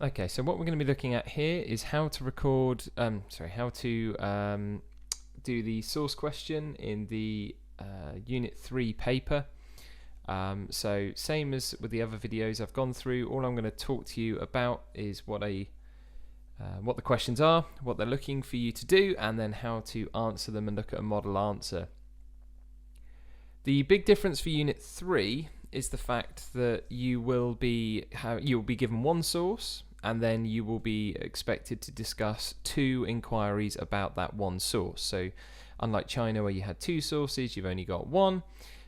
Okay, so what we're going to be looking at here is how to record, how to do the source question in the Unit 3 paper. So same as with the other videos I've gone through, all I'm going to talk to you about is what the questions are, what they're looking for you to do, and then how to answer them and look at a model answer. The big difference for Unit 3 is the fact that you'll be given one source, and then you will be expected to discuss two inquiries about that one source. So unlike China where you had two sources, you've only got one,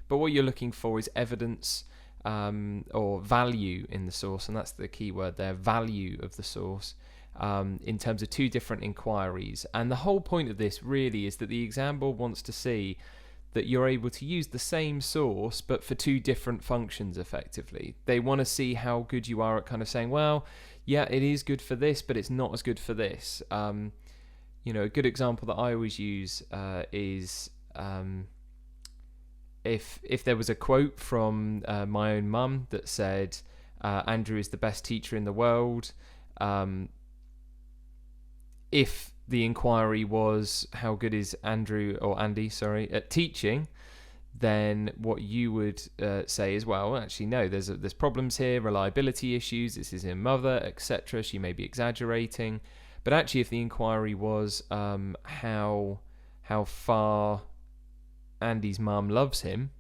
but what you're looking for is evidence or value in the source, and that's the key word there, value of the source, in terms of two different inquiries. And the whole point of this really is that the exam board wants to see that you're able to use the same source but for two different functions effectively. They want to see how good you are at kind of saying, well, yeah, it is good for this, but it's not as good for this. A good example that I always use is if there was a quote from my own mum that said, Andrew is the best teacher in the world, if the inquiry was how good is Andy at teaching, then what you would say is, well, actually no, there's problems here, reliability issues, this is her mother, etc. She may be exaggerating. But actually, if the inquiry was how far Andy's mum loves him,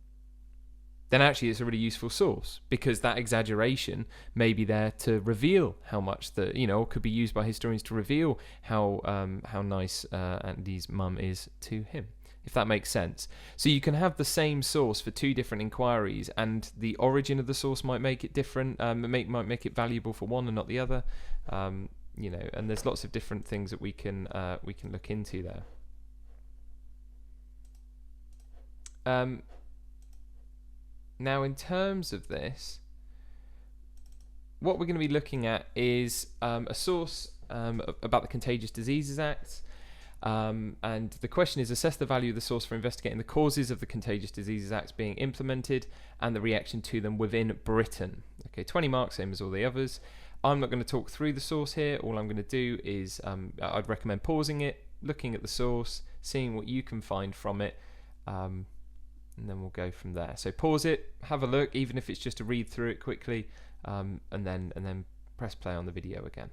then actually it's a really useful source, because that exaggeration may be there to reveal how much could be used by historians to reveal how nice Andy's mum is to him, if that makes sense. So you can have the same source for two different inquiries, and the origin of the source might make it different, might make it valuable for one and not the other, and there's lots of different things that we can look into there. Now, in terms of this, what we're going to be looking at is a source about the Contagious Diseases Act. And the question is, assess the value of the source for investigating the causes of the Contagious Diseases Act being implemented and the reaction to them within Britain. Okay, 20 marks, same as all the others. I'm not going to talk through the source here. All I'm going to do is I'd recommend pausing it, looking at the source, seeing what you can find from it, and then we'll go from there. So pause it, have a look, even if it's just to read through it quickly, and then press play on the video again.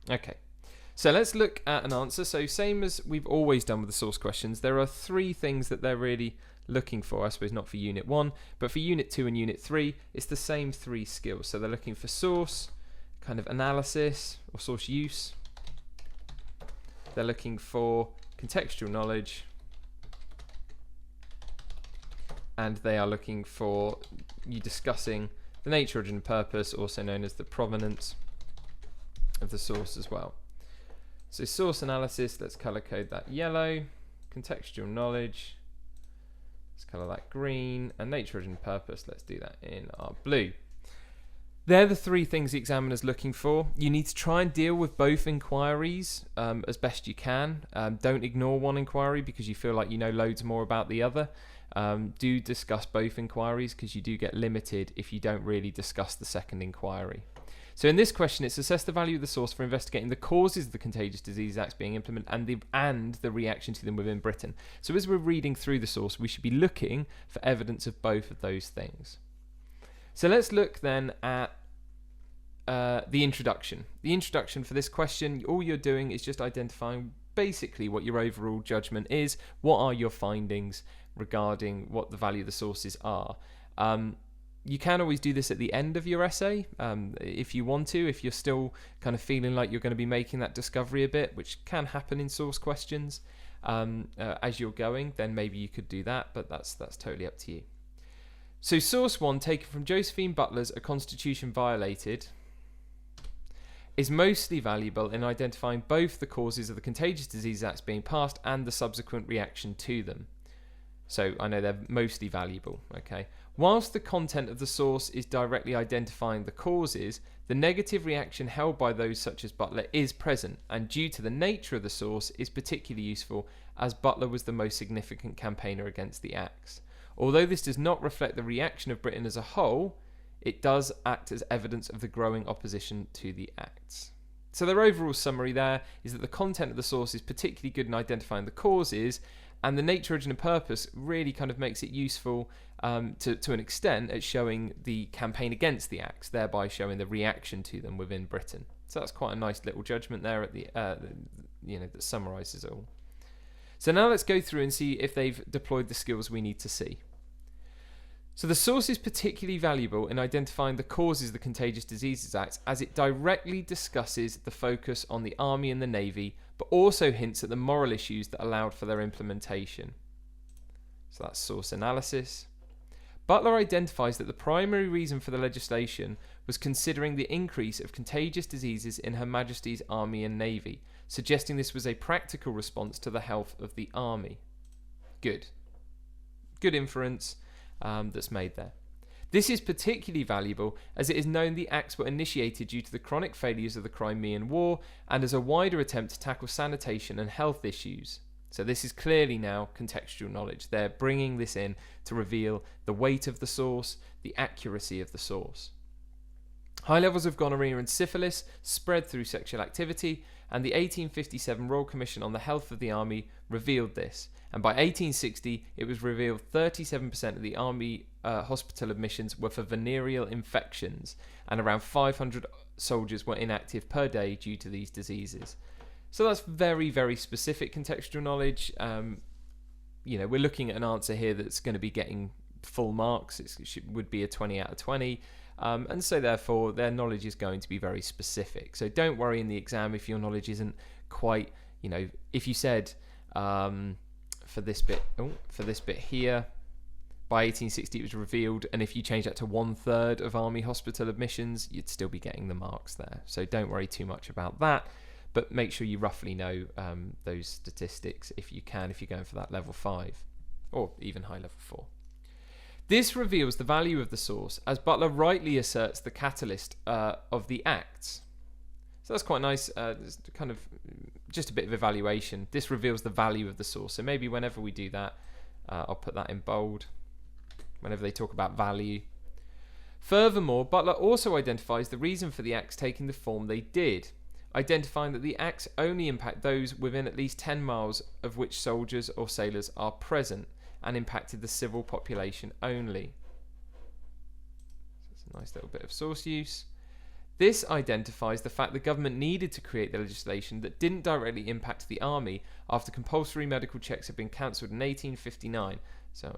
Okay, so let's look at an answer. So same as we've always done with the source questions, there are three things that they're really looking for. I suppose not for Unit 1, but for Unit 2 and Unit 3, it's the same three skills. So they're looking for source, kind of analysis, or source use. They're looking for contextual knowledge, and they are looking for you discussing the nature, origin, and purpose, also known as the provenance of the source as well. So source analysis, let's color code that yellow. Contextual knowledge, let's color that green. And nature, origin, and purpose, let's do that in our blue. They're the three things the examiner's looking for. You need to try and deal with both inquiries as best you can. Don't ignore one inquiry because you feel like you know loads more about the other. Do discuss both inquiries, because you do get limited if you don't really discuss the second inquiry. So in this question, it's assess the value of the source for investigating the causes of the Contagious Diseases Acts being implemented and the reaction to them within Britain. So as we're reading through the source, we should be looking for evidence of both of those things. So let's look then at the introduction. The introduction for this question, all you're doing is just identifying basically what your overall judgment is. What are your findings regarding what the value of the sources are? You can always do this at the end of your essay if you want to, if you're still kind of feeling like you're going to be making that discovery a bit, which can happen in source questions as you're going, then maybe you could do that, but that's totally up to you. So source 1, taken from Josephine Butler's A Constitution Violated, is mostly valuable in identifying both the causes of the Contagious Diseases Acts being passed and the subsequent reaction to them. So I know they're mostly valuable, okay? Whilst the content of the source is directly identifying the causes, the negative reaction held by those such as Butler is present, and due to the nature of the source is particularly useful, as Butler was the most significant campaigner against the Acts. Although this does not reflect the reaction of Britain as a whole, it does act as evidence of the growing opposition to the acts. So their overall summary there is that the content of the source is particularly good in identifying the causes, and the nature, origin and purpose really kind of makes it useful to an extent at showing the campaign against the acts, thereby showing the reaction to them within Britain. So that's quite a nice little judgment there at the that summarises it all. So now let's go through and see if they've deployed the skills we need to see. So the source is particularly valuable in identifying the causes of the Contagious Diseases Act, as it directly discusses the focus on the Army and the Navy, but also hints at the moral issues that allowed for their implementation. So that's source analysis. Butler identifies that the primary reason for the legislation was considering the increase of contagious diseases in Her Majesty's Army and Navy, suggesting this was a practical response to the health of the Army. Good inference that's made there. This is particularly valuable as it is known the acts were initiated due to the chronic failures of the Crimean War and as a wider attempt to tackle sanitation and health issues. So this is clearly now contextual knowledge. They're bringing this in to reveal the weight of the source, the accuracy of the source. High levels of gonorrhea and syphilis spread through sexual activity, and the 1857 Royal Commission on the Health of the Army revealed this. And by 1860, it was revealed 37% of the Army hospital admissions were for venereal infections, and around 500 soldiers were inactive per day due to these diseases. So that's very, very specific contextual knowledge. We're looking at an answer here that's going to be getting full marks. It would be a 20 out of 20. And so therefore their knowledge is going to be very specific. So don't worry in the exam if your knowledge isn't quite, if you said for this bit here, by 1860 it was revealed, and if you change that to 1/3 of Army hospital admissions, you'd still be getting the marks there. So don't worry too much about that, but make sure you roughly know those statistics if you're going for that level 5 or even high level 4. This reveals the value of the source, as Butler rightly asserts the catalyst of the acts. So that's quite nice, kind of just a bit of evaluation. This reveals the value of the source. So maybe whenever we do that, I'll put that in bold, whenever they talk about value. Furthermore, Butler also identifies the reason for the acts taking the form they did, identifying that the acts only impact those within at least 10 miles of which soldiers or sailors are present, and impacted the civil population only. So that's a nice little bit of source use. This identifies the fact the government needed to create the legislation that didn't directly impact the Army after compulsory medical checks had been cancelled in 1859. So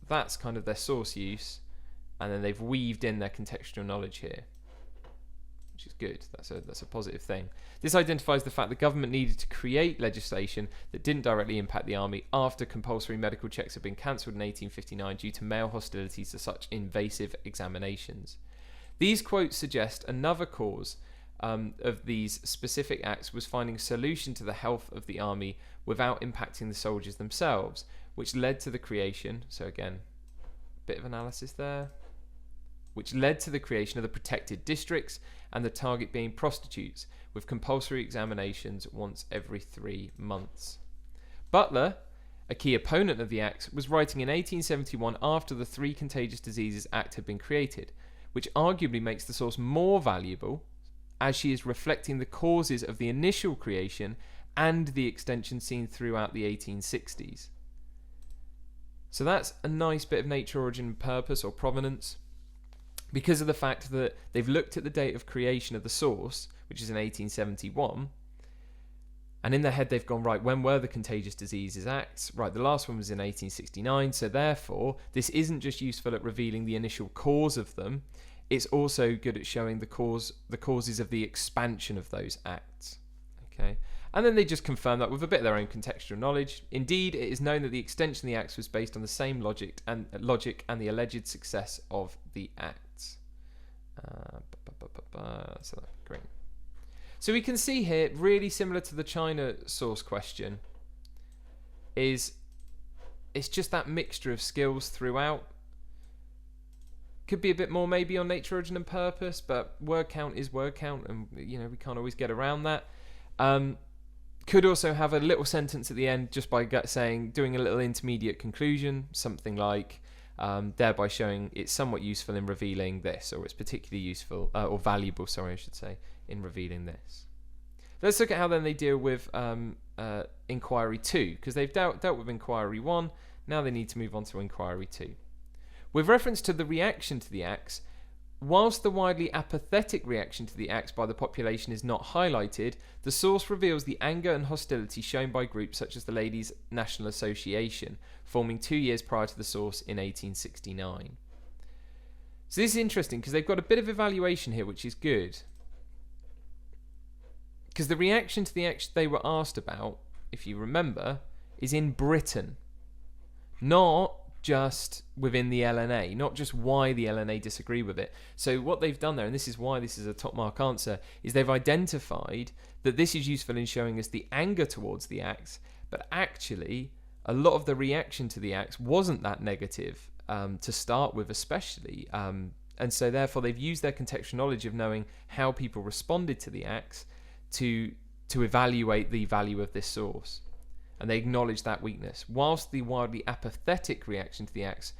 that's kind of their source use, and then they've weaved in their contextual knowledge here, which is good. That's a positive thing. This identifies the fact the government needed to create legislation that didn't directly impact the Army after compulsory medical checks had been cancelled in 1859 due to male hostilities to such invasive examinations. These quotes suggest another cause of these specific acts was finding a solution to the health of the Army without impacting the soldiers themselves, which led to the creation, so again, a bit of analysis there, which led to the creation of the protected districts and the target being prostitutes, with compulsory examinations once every 3 months. Butler, a key opponent of the Acts, was writing in 1871 after the 3 Contagious Diseases Act had been created, which arguably makes the source more valuable, as she is reflecting the causes of the initial creation and the extension seen throughout the 1860s. So that's a nice bit of nature, origin, and purpose, or provenance, because of the fact that they've looked at the date of creation of the source, which is in 1871, and in their head they've gone, right, when were the Contagious Diseases Acts? Right, the last one was in 1869, so therefore this isn't just useful at revealing the initial cause of them, it's also good at showing the causes of the expansion of those acts. Okay, and then they just confirm that with a bit of their own contextual knowledge. Indeed, it is known that the extension of the acts was based on the same logic and the alleged success of the acts. So that's great. So we can see here, really similar to the China source question, it's just that mixture of skills throughout. Could be a bit more maybe on nature, origin, and purpose, but word count is word count, and we can't always get around that. Could also have a little sentence at the end just by doing a little intermediate conclusion, something like, thereby showing it's somewhat useful in revealing this, or it's particularly useful, or valuable, sorry, I should say, in revealing this. Let's look at how then they deal with inquiry 2, because they've dealt with inquiry 1, now they need to move on to inquiry 2. With reference to the reaction to the acts, whilst the widely apathetic reaction to the acts by the population is not highlighted, the source reveals the anger and hostility shown by groups such as the Ladies' National Association, forming 2 years prior to the source in 1869. So this is interesting because they've got a bit of evaluation here, which is good. Because the reaction to the acts they were asked about, if you remember, is in Britain, not just within the LNA, not just why the LNA disagree with it. So what they've done there, and this is why this is a top mark answer, is they've identified that this is useful in showing us the anger towards the acts, but actually a lot of the reaction to the acts wasn't that negative to start with, especially. And so therefore they've used their contextual knowledge of knowing how people responded to the acts to evaluate the value of this source. And they acknowledge that weakness. Whilst the wildly apathetic reaction to the acts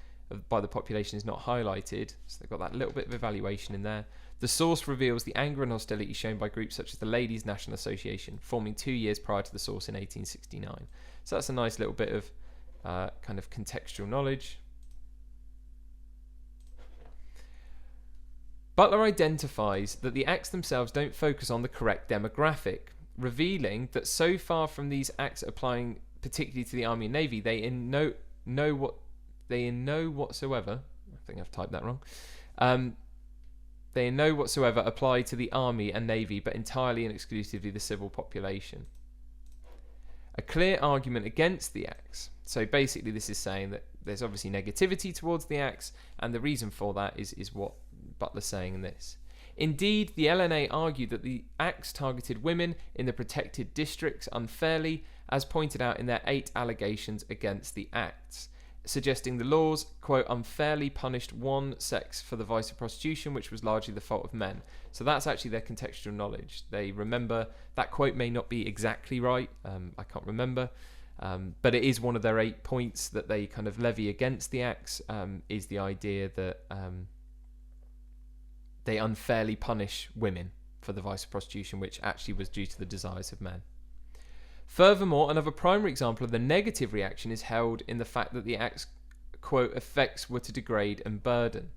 by the population is not highlighted, so they've got that little bit of evaluation in there, the source reveals the anger and hostility shown by groups such as the Ladies' National Association, forming 2 years prior to the source in 1869. So that's a nice little bit of kind of contextual knowledge. Butler identifies that the acts themselves don't focus on the correct demographic, revealing that so far from these acts applying particularly to the Army and Navy, they in no whatsoever, I think I've typed that wrong, they in no whatsoever apply to the Army and Navy, but entirely and exclusively the civil population. A clear argument against the acts. So basically this is saying that there's obviously negativity towards the acts, and the reason for that is what Butler's saying in this. Indeed, the LNA argued that the acts targeted women in the protected districts unfairly, as pointed out in their 8 allegations against the acts, suggesting the laws, quote, unfairly punished one sex for the vice of prostitution, which was largely the fault of men. So that's actually their contextual knowledge. They remember, that quote may not be exactly right, I can't remember, but it is one of their 8 points that they kind of levy against the acts, is the idea that they unfairly punish women for the vice of prostitution, which actually was due to the desires of men. Furthermore, another primary example of the negative reaction is held in the fact that the act's, quote, effects were to degrade and burden.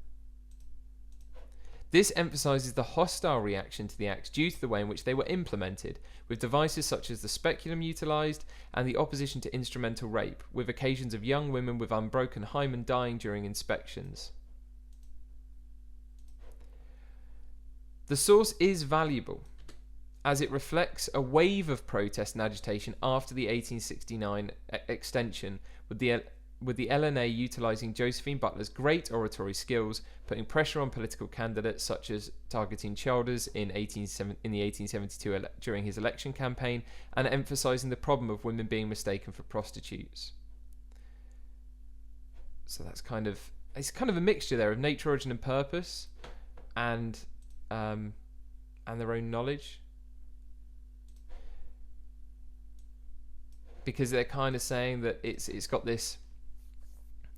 This emphasises the hostile reaction to the acts due to the way in which they were implemented, with devices such as the speculum utilised and the opposition to instrumental rape, with occasions of young women with unbroken hymen dying during inspections. The source is valuable, as it reflects a wave of protest and agitation after the 1869 extension, with the LNA utilising Josephine Butler's great oratory skills, putting pressure on political candidates such as targeting Childers in the 1872 during his election campaign, and emphasising the problem of women being mistaken for prostitutes. So that's it's kind of a mixture there of nature, origin and purpose, and their own knowledge, because they're kind of saying that it's got this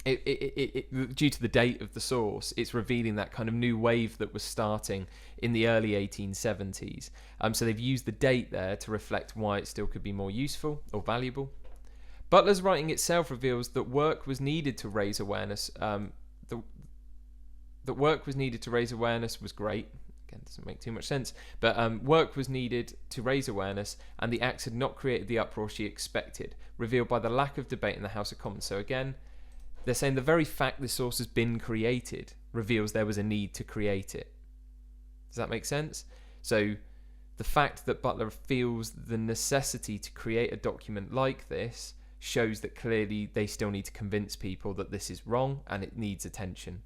due to the date of the source, it's revealing that kind of new wave that was starting in the early 1870s. So they've used the date there to reflect why it still could be more useful or valuable. Butler's writing itself reveals that work was needed to raise awareness. That work was needed to raise awareness was great. Again, doesn't make too much sense, but work was needed to raise awareness, and the acts had not created the uproar she expected, revealed by the lack of debate in the House of Commons. So again, they're saying the very fact this source has been created reveals there was a need to create it. Does that make sense? So the fact that Butler feels the necessity to create a document like this shows that clearly they still need to convince people that this is wrong and it needs attention.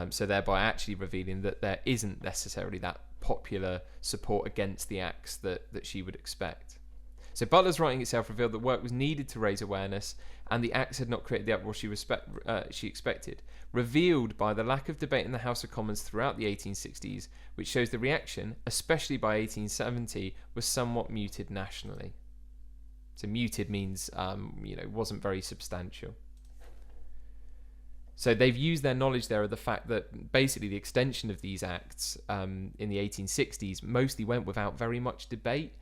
So thereby actually revealing that there isn't necessarily that popular support against the acts that she would expect. So Butler's writing itself revealed that work was needed to raise awareness, and the acts had not created the uproar she expected, revealed by the lack of debate in the House of Commons throughout the 1860s, which shows the reaction, especially by 1870, was somewhat muted nationally. So muted means, wasn't very substantial. So they've used their knowledge there of the fact that basically the extension of these acts in the 1860s mostly went without very much debate.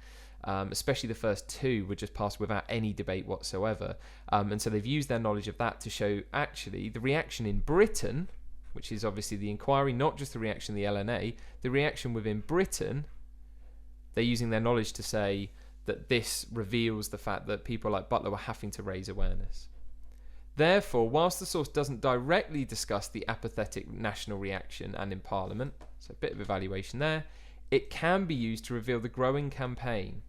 Especially the first two were just passed without any debate whatsoever. And so they've used their knowledge of that to show actually the reaction in Britain, which is obviously the inquiry, not just the reaction of the LNA, the reaction within Britain. They're using their knowledge to say that this reveals the fact that people like Butler were having to raise awareness. Therefore, whilst the source doesn't directly discuss the apathetic national reaction and in Parliament, so a bit of evaluation there, it can be used to reveal the growing campaign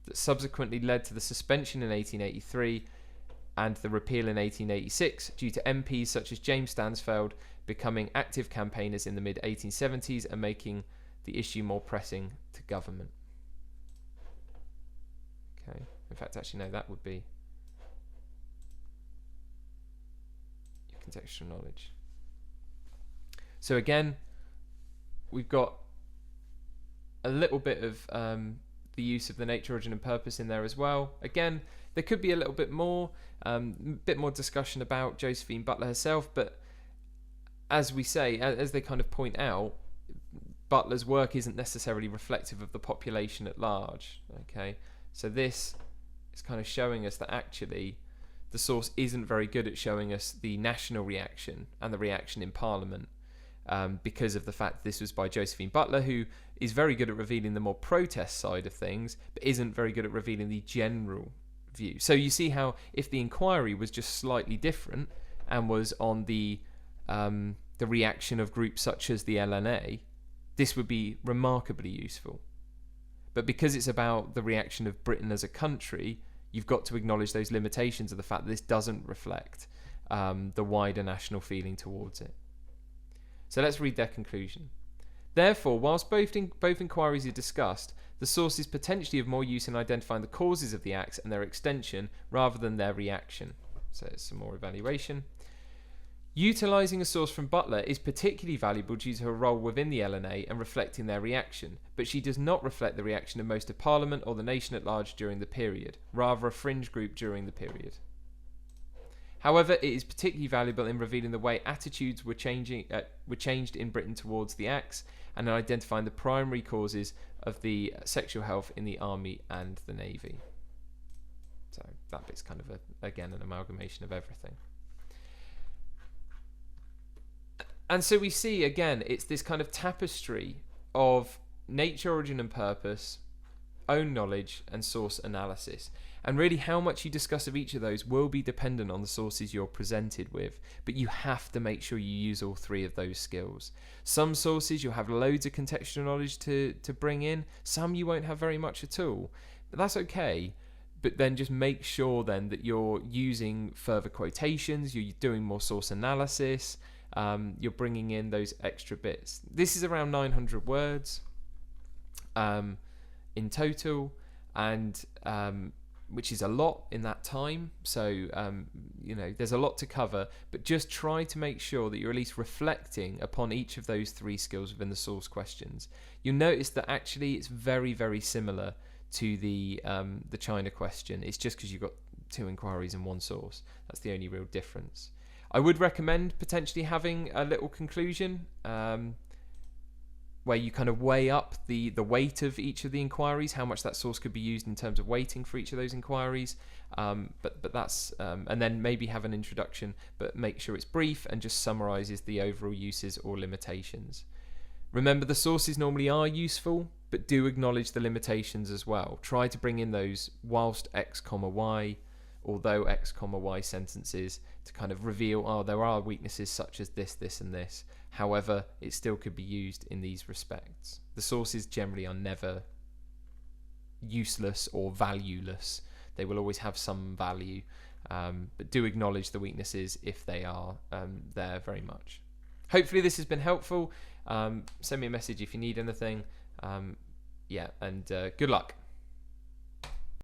that subsequently led to the suspension in 1883 and the repeal in 1886 due to MPs such as James Stansfeld becoming active campaigners in the mid-1870s and making the issue more pressing to government. Okay, in fact, actually, no, that would be your contextual knowledge. So again, we've got a little bit of the use of the nature, origin and purpose in there as well. Again, there could be a little bit more discussion about Josephine Butler herself, but as we say, as they kind of point out, Butler's work isn't necessarily reflective of the population at large. Okay, so this is kind of showing us that actually the source isn't very good at showing us the national reaction and the reaction in Parliament. Because of the fact this was by Josephine Butler, who is very good at revealing the more protest side of things, but isn't very good at revealing the general view. So you see how if the inquiry was just slightly different and was on the reaction of groups such as the LNA, this would be remarkably useful. But because it's about the reaction of Britain as a country, you've got to acknowledge those limitations of the fact that this doesn't reflect the wider national feeling towards it. So let's read their conclusion. Therefore, whilst both inquiries are discussed, the source is potentially of more use in identifying the causes of the acts and their extension rather than their reaction. So it's some more evaluation. Utilising a source from Butler is particularly valuable due to her role within the LNA and reflecting their reaction, but she does not reflect the reaction of most of Parliament or the nation at large during the period, rather a fringe group during the period. However, it is particularly valuable in revealing the way attitudes were changed in Britain towards the acts and in identifying the primary causes of the sexual health in the army and the navy. So that bit's kind of, again, an amalgamation of everything. And so we see, again, it's this kind of tapestry of nature, origin and purpose, own knowledge and source analysis. And really how much you discuss of each of those will be dependent on the sources you're presented with, but you have to make sure you use all three of those skills. Some sources you'll have loads of contextual knowledge to bring in, some you won't have very much at all, but that's okay. But then just make sure then that you're using further quotations, you're doing more source analysis, you're bringing in those extra bits. This is around 900 words in total, and which is a lot in that time. So, there's a lot to cover, but just try to make sure that you're at least reflecting upon each of those three skills within the source questions. You'll notice that actually it's very, very similar to the China question. It's just because you've got two inquiries and one source. That's the only real difference. I would recommend potentially having a little conclusion where you kind of weigh up the weight of each of the inquiries, how much that source could be used in terms of weighting for each of those inquiries. But that's and then maybe have an introduction, but make sure it's brief and just summarises the overall uses or limitations. Remember, the sources normally are useful, but do acknowledge the limitations as well. Try to bring in those whilst X, Y, although X, Y sentences to kind of reveal, there are weaknesses such as this, this and this. However, it still could be used in these respects. The sources generally are never useless or valueless. They will always have some value, but do acknowledge the weaknesses if they are there very much. Hopefully this has been helpful. Send me a message if you need anything. And good luck.